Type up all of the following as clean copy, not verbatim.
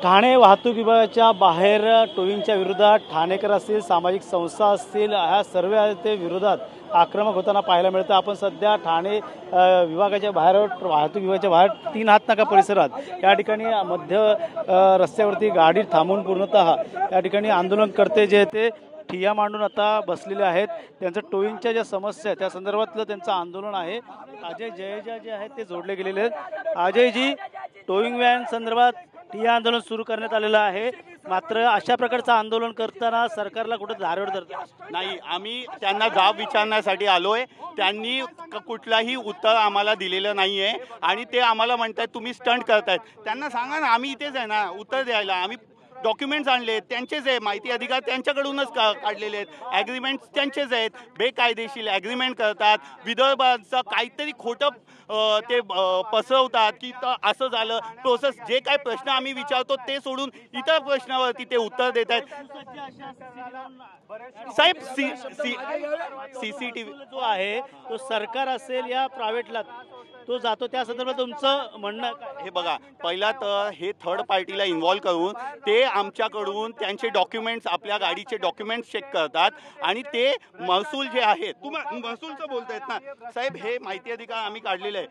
ठाणे वाहतूक विभागाच्या बाहेर टोईंगच्या विरोधात ठाणेकर असतील, सामाजिक संस्था असतील, ह्या सर्व ते विरोधात आक्रमक होताना पाहायला मिळतं। आपण सध्या ठाणे विभागाच्या बाहेर, वाहतूक विभागाच्या बाहेर 3 हातनाका परिसरात या ठिकाणी मध्य रस्त्यावरती गाडी थांबून पूर्णतः या ठिकाणी आंदोलनकर्ते जे ते ठिय्या मांडून आता बसलेले आहेत। त्यांचं टोईंगच्या ज्या समस्या आहेत त्या संदर्भातलं त्यांचं आंदोलन आहे। अजय जयेजा जे आहेत ते जोडले गेलेले आहेत। अजयजी, टोईंग व्हॅन संदर्भात ठिय्या आंदोलन सुरू करण्यात आलेलं आहे, मात्र अशा प्रकारचं आंदोलन करताना सरकारला कुठे धारेवर धरतं नाही। आम्ही त्यांना जाब विचारण्यासाठी आलोय, त्यांनी कुठलाही उत्तर आम्हाला दिलेलं नाहीये आणि ते आम्हाला म्हणतात तुम्ही स्टंट करतायत। त्यांना सांगा ना, आम्ही इथेच आहे ना उत्तर द्यायला। आम्ही डॉक्युमेंट्स आणले त्यांचेच आहे, माहिती अधिकार त्यांच्याकडूनच काढलेले आहेत, ॲग्रीमेंट्स त्यांचेच आहेत। बेकायदेशीर ॲग्रीमेंट करतात, विदर्भाचं काहीतरी खोटं ते पसरवतात की असं झालं प्रोसेस। जे काय प्रश्न आम्ही विचारतो ते सोडून इतर प्रश्नावरती ते उत्तर देत आहेत। साहेब, CCTV जो आहे तो सरकार असेल या प्रायव्हेटला तो जातो, त्या संदर्भात तुमचं म्हणणं काय? हे बघा, पहिला तर हे थर्ड पार्टीला इन्व्हॉल्व करून ते आमच्याकडून त्यांचे डॉक्युमेंट्स, आपल्या गाडीचे डॉक्युमेंट्स चेक करतात आणि ते महसूल जे आहे, तुम्ही महसूलचं बोलतायत ना साहेब, हे माहिती अधिकार आम्ही काढलेलं आहे।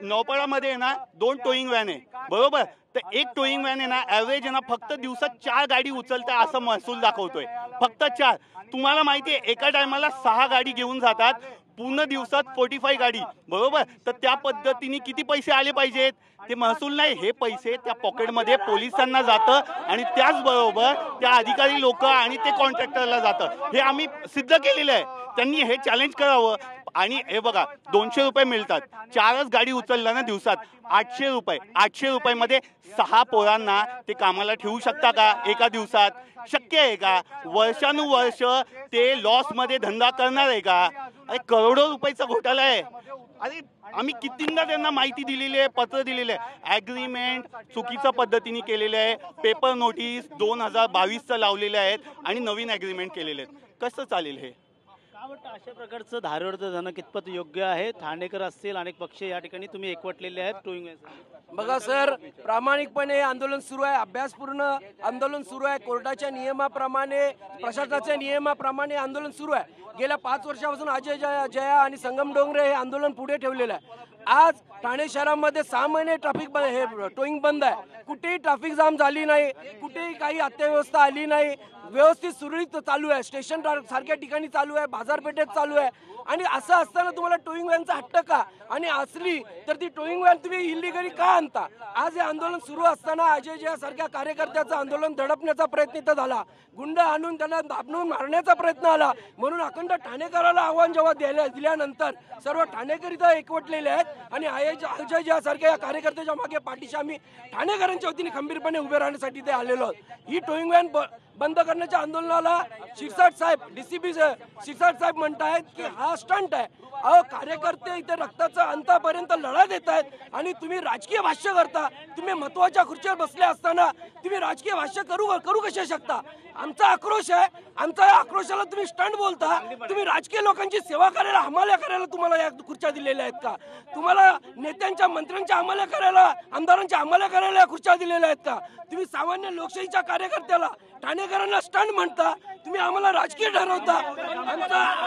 नौपाडामध्ये ना 2 टोईंग व्हॅन आहे, बरोबर? तर एक टोईंग व्हॅन आहे ना ॲव्हरेज आहे ना फक्त दिवसात 4 गाडी उचलते असं महसूल दाखवतोय, फक्त 4। तुम्हाला माहिती आहे एका टायमाला 6 गाडी घेऊन जातात, पूर्ण दिवसात 45 गाडी, बरोबर? तर त्या पद्धतीने किती पैसे आले पाहिजेत? ते महसूल नाही, हे पैसे त्या पॉकेटमध्ये पोलिसांना जातं आणि त्याचबरोबर त्या अधिकारी लोक आणि ते कॉन्ट्रॅक्टरला जातं। हे आम्ही सिद्ध केलेलं आहे, त्यांनी हे चॅलेंज करावं। आणि हे बघा, 200 रुपये मिळतात, 4च गाडी उचलल्या ना दिवसात 800 रुपये। 800 रुपयामध्ये 6 पोरांना ते कामाला ठेवू शकता का एका दिवसात? शक्य आहे का? वर्षानुवर्ष ते लॉसमध्ये धंदा करणार आहे का? अरे करोडो रुपयाचा घोटाळा आहे। अरे आम्ही कितींदा त्यांना माहिती दिलेली आहे, पत्र दिलेले आहे। ॲग्रीमेंट चुकीच्या पद्धतीने केलेले आहे, पेपर नोटीस 2022चं लावलेले आहेत आणि नवीन ॲग्रीमेंट केलेले आहेत। कसं चालेल हे? काय वाटतं अशा प्रकारचं धारेवर जाणं कितपत योग्य आहे? ठाणेकर असतील, अनेक पक्ष या ठिकाणी तुम्ही एकवटलेले आहेत टोईंग व्हॅन। बघा सर, प्रामाणिकपणे आंदोलन सुरू आहे, अभ्यासपूर्ण आंदोलन सुरू आहे, कोर्टाच्या नियमाप्रमाणे, प्रशासनाच्या नियमाप्रमाणे आंदोलन सुरू आहे। गेल्या 5 वर्षापासून अजय जया आणि संगम डोंगरे हे आंदोलन पुढे ठेवलेलं आहे। आज ठाणे शहरामध्ये 6 महिने ट्रॅफिक हे टोईंग बंद आहे, कुठेही ट्रॅफिक जाम झाली नाही, कुठेही काही अत्यवस्था आली नाही, व्यवस्थित सुरळीत चालू आहे। स्टेशन सारख्या ठिकाणी चालू आहे, बाजारपेठेत चालू आहे। आणि असं असताना तुम्हाला टोईंग व्हॅनचा हट्ट का? आणि असली तर ती टोईंग व्हॅन तुम्ही इलिगली का आणता? आज हे आंदोलन सुरू असताना अजय जया सारख्या कार्यकर्त्याचं आंदोलन दडपण्याचा प्रयत्न इथं झाला, गुंड आणून त्यांना दाबून मारण्याचा प्रयत्न आला। म्हणून अखंड ठाणेकराला आव्हान जेव्हा दिल्यानंतर सर्व ठाणेकर इथं एकवटलेले आहेत आणि अजय जया सारख्या या कार्यकर्त्याच्या मागे पाठीशी आम्ही ठाणेकरांच्या वतीने खंबीरपणे उभे राहण्यासाठी ते आलेलो आहोत। ही टोईंग व्हॅन बंद करण्याच्या आंदोलनाला शिरसाट साहेब, DCP शिरसाट साहेब म्हणतायत की हा स्टंट आहे। अहो, कार्यकर्ते इथे रक्ताचा अंतापर्यंत लढा देत आहेत आणि तुम्ही राजकीय भाष्य करता। तुम्ही महत्वाच्या खुर्चीवर बसले असताना तुम्ही राजकीय भाष्य करू कशा शकता? आमचा आक्रोश आहे, आमचा या आक्रोशाला तुम्ही स्टंट बोलता। तुम्ही राजकीय लोकांची सेवा करायला, हमाल्या करायला तुम्हाला या खुर्च्या दिलेल्या आहेत का? तुम्हाला नेत्यांच्या, मंत्र्यांच्या हमाल्या करायला, आमदारांच्या हमाल्या करायला या खुर्च्या दिलेल्या आहेत का? तुम्ही सामान्य लोकशाहीच्या कार्यकर्त्याला, ठाणेकरांना स्टंट म्हणता, तुम्ही आम्हाला राजकीय ठरवता,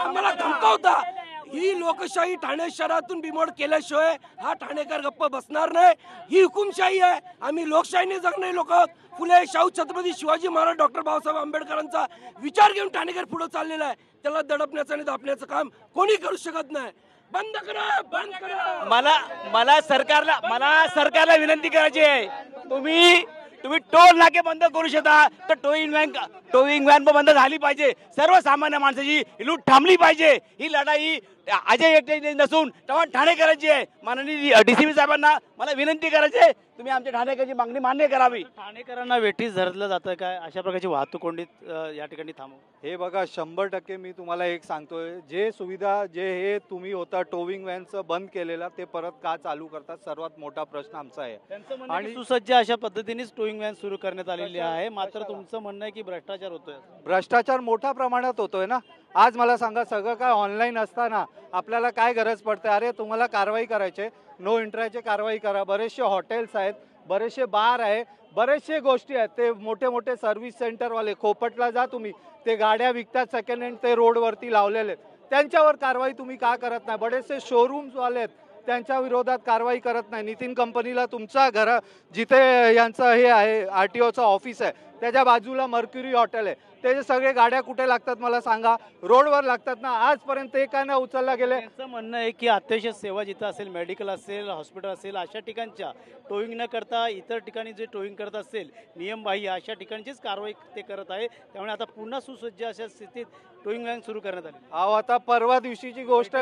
आम्हाला धमकावता। ही लोकशाही ठाणे शहरातून बिमोड केल्याशिवाय हा ठाणेकर गप्प बसणार नाही। ही हुकुमशाही आहे, आम्ही लोकशाहीने जगणारे लोक आहोत। फुले, शाहू छत्रपती शिवाजी महाराज, डॉक्टर बाबासाहेब आंबेडकरांचा विचार घेऊन ठाणेकर पुढे चाललेला आहे। त्याला दडपण्याचं आणि दाबण्याचं काम कोणी करू शकत नाही। बंद करा, बंद करा। मला सरकारला विनंती करायची आहे, तुम्ही टोल नाके बंद करू शकता, तर टोईंग व्हॅन बंद झाली पाहिजे। सर्वसामान्य माणसाची लूट थांबली पाहिजे। ही लढाई अजय एकटे नसून ठाणेकरांची आहे। माननीय DCP साहेबांना मला विनंती करायची आहे, तुम्ही आमच्या ठाणेकरांची मागणी मान्य करावी। ठाणेकरांना वेठीस धरलं जातं काय? अशा प्रकारची वाहतूक कोंडीत या ठिकाणी थांबव? हे बघा, 100% मी तुम्हाला एक सांगतोय, जे सुविधा जे हे तुम्ही होता टोईंग व्हॅनचं बंद केलेलं ते परत का चालू करतात, सर्वात मोठा प्रश्न आमचा आहे। आणि सुसज्ज अशा पद्धतीनेच टोईंग व्हॅन सुरू करण्यात आलेली आहे, मात्र तुमचं म्हणणं आहे की भ्रष्टाचार होतोय। भ्रष्टाचार मोठ्या प्रमाणात होतोय ना। आज मला सांगा, सगळं काय ऑनलाईन असताना आपल्याला काय गरज पडते? अरे तुम्हाला कारवाई करायची, नो एंट्रीची कारवाई करा। बरेचसे हॉटेल्स आहेत बरेचसे बार आहे, बरेचसे गोष्टी आहेत. ते मोठे मोठे सर्व्हिस सेंटरवाले, खोपटला जा तुम्ही, ते गाड्या विकतात सेकंड हँड, ते रोडवरती लावलेले आहेत. त्यांच्यावर कारवाई तुम्ही का करत नाही? बरेचसे शोरूम्सवाले आहेत, त्यांच्या विरोधात कारवाई करत नाही. नितीन कंपनीला तुमच्या घरा जिथे यांचं हे आहे RTOचं ऑफिस आहे त्याच्या बाजूला मर्क्युरी हॉटेल आहे, त्याचे सगळे गाड्या कुठे लागतात मला सांगा? रोडवर लागतात ना. आजपर्यंत ते काय नाही उचलला गेले. त्यांचं म्हणणं आहे की अत्यावश्यक सेवा जिथं असेल, मेडिकल असेल, हॉस्पिटल असेल, अशा ठिकाणच्या टोईंग न करता इतर ठिकाणी जे टोईंग करत असेल नियमबाह्य अशा ठिकाणचीच कारवाई ते करत आहे. त्यामुळे आता पुन्हा सुसज्ज अशा स्थितीत टोईंग व्हॅन सुरू करण्यात आली. अहो आता परवा दिवशीची गोष्ट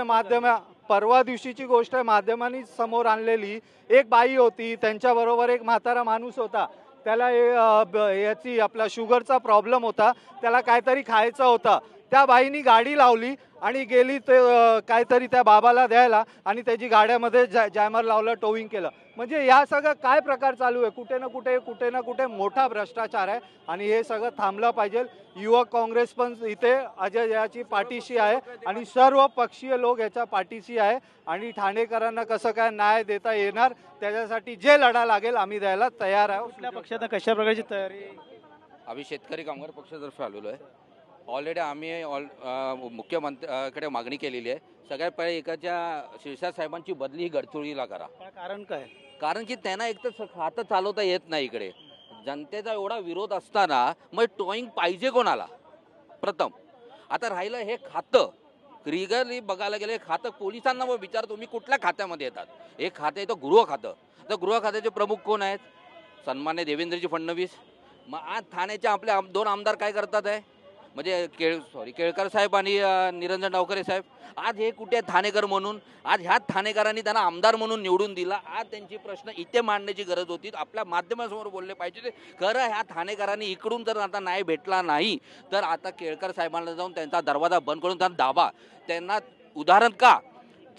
आहे, माध्यमांनी समोर आणलेली. एक बाई होती, त्यांच्याबरोबर एक म्हातारा माणूस होता. त्याला याची आपला शुगरचा प्रॉब्लेम होता, त्याला काहीतरी खायचं होतं. त्या बाईनी गाडी लावली आणि गेली ते काहीतरी त्या बाबाला द्यायला आणि त्याची गाड्यामध्ये जॅमर लावलं, टोविंग केलं. म्हणजे या सगळं काय प्रकार चालू आहे? कुठे ना कुठे मोठा भ्रष्टाचार आहे आणि हे सगळं थांबलं पाहिजे. युवक काँग्रेस पण इथे अजय याची पाठीशी आहे आणि सर्व पक्षीय लोक याच्या पाठीशी आहे आणि ठाणेकरांना कसं काय न्याय देता येणार त्याच्यासाठी जे लढा लागेल आम्ही द्यायला तयार आहे. कुठल्या पक्षात कशा प्रकारची तयारी? आम्ही शेतकरी कामगार पक्षातर्फे आलेलो आहे. ऑलरेडी आम्ही मुख्यमंत्र्याकडे मागणी केलेली आहे. सगळ्यात पहिले एकाच्या शिरसाट साहेबांची बदली ही गडचिरोलीला करा. कारण काय? कारण की त्यांना एक तर खातं चालवता येत नाही. इकडे जनतेचा एवढा विरोध असताना मग टोईंग पाहिजे कोणाला? प्रथम आता राहिलं हे खातं. रिगरली बघायला गेलं, खातं पोलिसांना मग विचार तुम्ही कुठल्या खात्यामध्ये येतात. एक खातं येतं गृह खातं. तर गृह खात्याचे प्रमुख कोण आहेत? सन्मान्य देवेंद्रजी फडणवीस. मग आज ठाण्याचे आपले 2 आमदार काय करतात आहे? म्हणजे केळकर साहेब आणि निरंजन डावखरे साहेब. आज हे कुठे ठाणेकर म्हणून? आज ह्याच ठाणेकरांनी त्यांना आमदार म्हणून निवडून दिला. आज त्यांची प्रश्न इथे मांडण्याची गरज होती, आपल्या माध्यमासमोर बोलले पाहिजे. खरं ह्या ठाणेकरांनी इकडून जर आता न्याय भेटला नाही तर आता केळकर साहेबांना जाऊन त्यांचा दरवाजा बंद करून त्यांना दाबा. त्यांना उदाहरण का?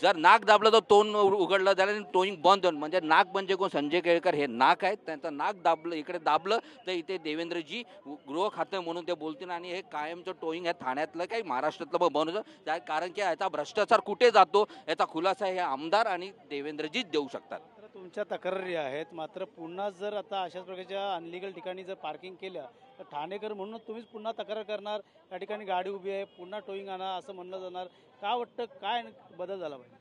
जर नाक दाबलं तर तोंड उघडलं, त्याला टोईंग बंद होऊन. म्हणजे नाक म्हणजे कोण? संजय केळकर हे नाक आहेत. त्यांचं नाक दाबलं, इकडे दाबलं तर इथे देवेंद्रजी गृह खातं म्हणून ते बोलतील आणि हे कायमचं टोईंग आहे ठाण्यातलं काही महाराष्ट्रातलं पण बंद होतं. कारण की याचा भ्रष्टाचार कुठे जातो याचा खुलासा हे आमदार आणि देवेंद्रजीच देऊ शकतात. तुमच्या तक्रारी आहेत, मात्र पुन्हा जर आता अशाच प्रकारच्या अनलिगल ठिकाणी जर पार्किंग केल्या तर ठाणेकर म्हणून तुम्हीच पुन्हा तक्रार करणार, त्या ठिकाणी गाडी उभी आहे, पुन्हा टोईंग आणा असं म्हणलं जाणार. का वाटतं काय बदल झाला पाहिजे?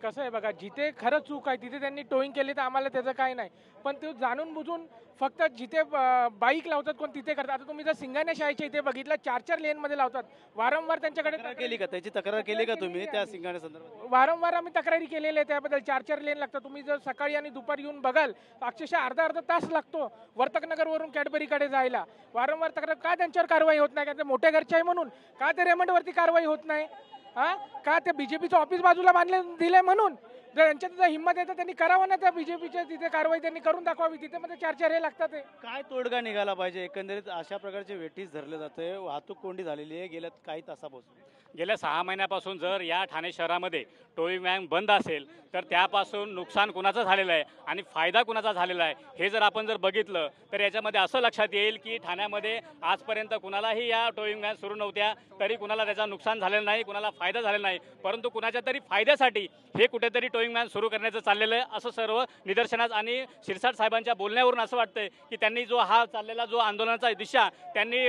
कसं आहे बघा, जिथे खरं चूक आहे तिथे त्यांनी टोईंग केली तर आम्हाला त्याचं काय नाही. पण ते जाणून बुजून फक्त जिथे बाईक लावतात कोण तिथे करतात. आता तुम्ही जर सिंगाणे शाळेच्या इथे बघितलं 4-4 लेनमध्ये लावतात. वारंवार त्यांच्याकडे केली का? त्याची तक्रार केली का तुम्ही त्या सिंगाणे संदर्भात? वारंवार आम्ही तक्रारी केलेल्या आहे त्याबद्दल. 4-4 लेन लागतात. तुम्ही जर सकाळी आणि दुपारी येऊन बघाल अक्षरशः अर्धा तास लागतो वर्तकनगरवरून कॅडबरीकडे जायला. वारंवार तक्रार का त्यांच्यावर कारवाई होत नाही? का ते मोठ्या घरचे आहे म्हणून? का ते रेमंडवरती कारवाई होत नाही? का ते बीजेपीचं ऑफिस बाजूला बांधले दिले म्हणून? जर यांच्यात जर हिंमत आहे तर त्यांनी करावं ना. त्या बीजेपीच्या तिथे कारवाई त्यांनी करून दाखवावी. तिथे मध्ये 4-4 हे लागतात. काय तोडगा निघाला पाहिजे? एकंदरीत अशा प्रकारचे वेठीस धरले जाते, वाहतूक कोंडी झालेली आहे गेल्या काही तासापासून. गेल्या 6 महिन्यापासून जर या ठाणे शहरामध्ये टोईंग व्हॅन बंद असेल तर त्यापासून नुकसान कुणाचं झालेलं आहे आणि फायदा कुणाचा झालेला आहे हे जर आपण जर बघितलं तर याच्यामध्ये असं लक्षात येईल की ठाण्यामध्ये आजपर्यंत कुणालाही या टोईंग व्हॅन सुरू नव्हत्या, तरी कुणाला त्याचा नुकसान झालेलं नाही, कुणाला फायदा झालेला नाही. परंतु कुणाच्या तरी फायद्यासाठी हे कुठेतरी टोईंग व्हॅन सुरू करण्याचं चाललेलं आहे असं सर्व निदर्शनास आणि शिरसाट साहेबांच्या बोलण्यावरून असं वाटतंय की त्यांनी जो हा चाललेला जो आंदोलनाचा दिशा त्यांनी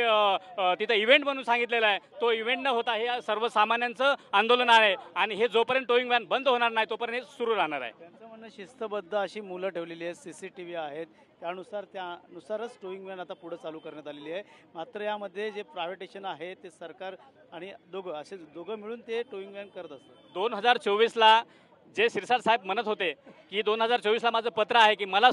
तिथं इव्हेंट म्हणून सांगितलेला आहे, तो इव्हेंट न होता हे सर्वसामान्यांचं आंदोलन आहे आणि हे जोपर्यंत टोईंग व्हॅन बंद होणार नाही तोपर्यंत हे सुरू राहणार आहे. त्यांचं म्हणणं शिस्तबद्ध अशी मुलं ठेवलेली आहेत, CCTV आहेत, त्यानुसारच टोईंग व्हॅन आता पुढे चालू करण्यात आलेली आहे. मात्र यामध्ये जे प्रायव्हेटेशन आहे ते सरकार आणि दोघं मिळून ते टोईंग व्हॅन करत असतात. 2024ला जे शिरसाट साहेब म्हणत होते की 2024ला माझं पत्र आहे की मला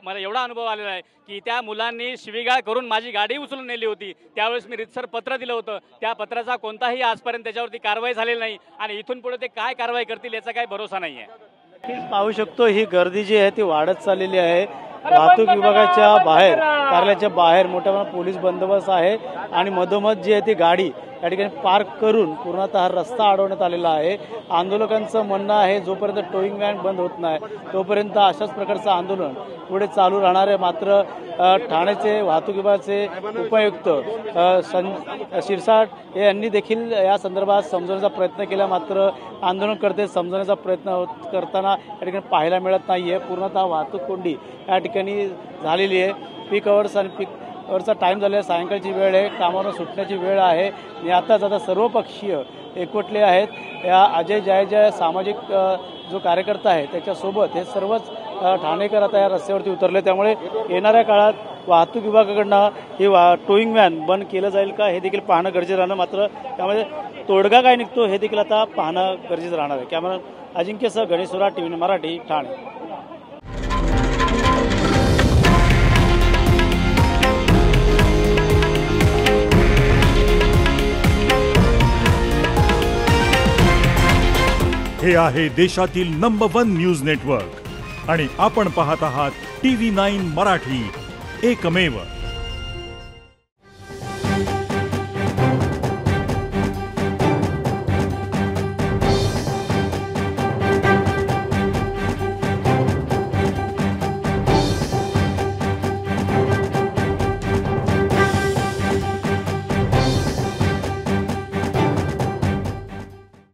मला एवढा अनुभव आलेला आहे की त्या मुलांनी शिवीगाळ करून माझी गाडी उचलून नेली होती. त्यावेळेस मी रितसर पत्र दिलं होतं. त्या पत्राचा कोणताही आजपर्यंत त्याच्यावरती कारवाई झालेली नाही आणि इथून पुढे ते काय कारवाई करतील याचा काही भरोसा नाही आहे. नक्कीच पाहू शकतो ही गर्दी जी आहे ती वाढत चाललेली आहे. वाहतूक विभागाच्या बाहेर कार्यालयाच्या बाहेर मोठ्या प्रमाणात पोलीस बंदोबस्त आहे आणि मधोमध जी आहे ती गाडी या ठिकाणी पार्क करून पूर्णतः हा रस्ता अडवण्यात आलेला आहे. आंदोलकांचं म्हणणं आहे जोपर्यंत टोईंग व्हॅन बंद होत नाही तोपर्यंत अशाच प्रकारचं आंदोलन पुढे चालू राहणार आहे. मात्र ठाण्याचे वाहतूक विभागाचे उपायुक्त शिरसाट यांनी देखील या संदर्भात समजवण्याचा प्रयत्न केला, मात्र आंदोलनकर्ते समजवण्याचा प्रयत्न करताना या ठिकाणी पाहायला मिळत नाही आहे. पूर्णतः वाहतूक कोंडी या ठिकाणी झालेली आहे. पीक आवर्स आणि पीक वरचा टाईम झाला आहे, सायंकाळची वेळ आहे, कामावर सुटण्याची वेळ आहे आणि आताच आता सर्वपक्षीय एकवटले आहेत. या अजय जय सामाजिक जो कार्यकर्ता आहे त्याच्यासोबत हे सर्वच ठाणेकर आता या रस्त्यावरती उतरले. त्यामुळे येणाऱ्या काळात वाहतूक विभागाकडनं ही टोईंग व्हॅन बंद केलं जाईल का हे देखील पाहणं गरजेचं राहणं, मात्र त्यामध्ये तोडगा काय निघतो हे देखील आता पाहणं गरजेचं राहणार आहे. कॅमेरा अजिंक्यसह गणेश सुरा, TV मराठी, ठाणे. हे आहे देशातील नंबर 1 न्यूज नेटवर्क आणि आपण पाहत आहात TV9 मराठी, एकमेव.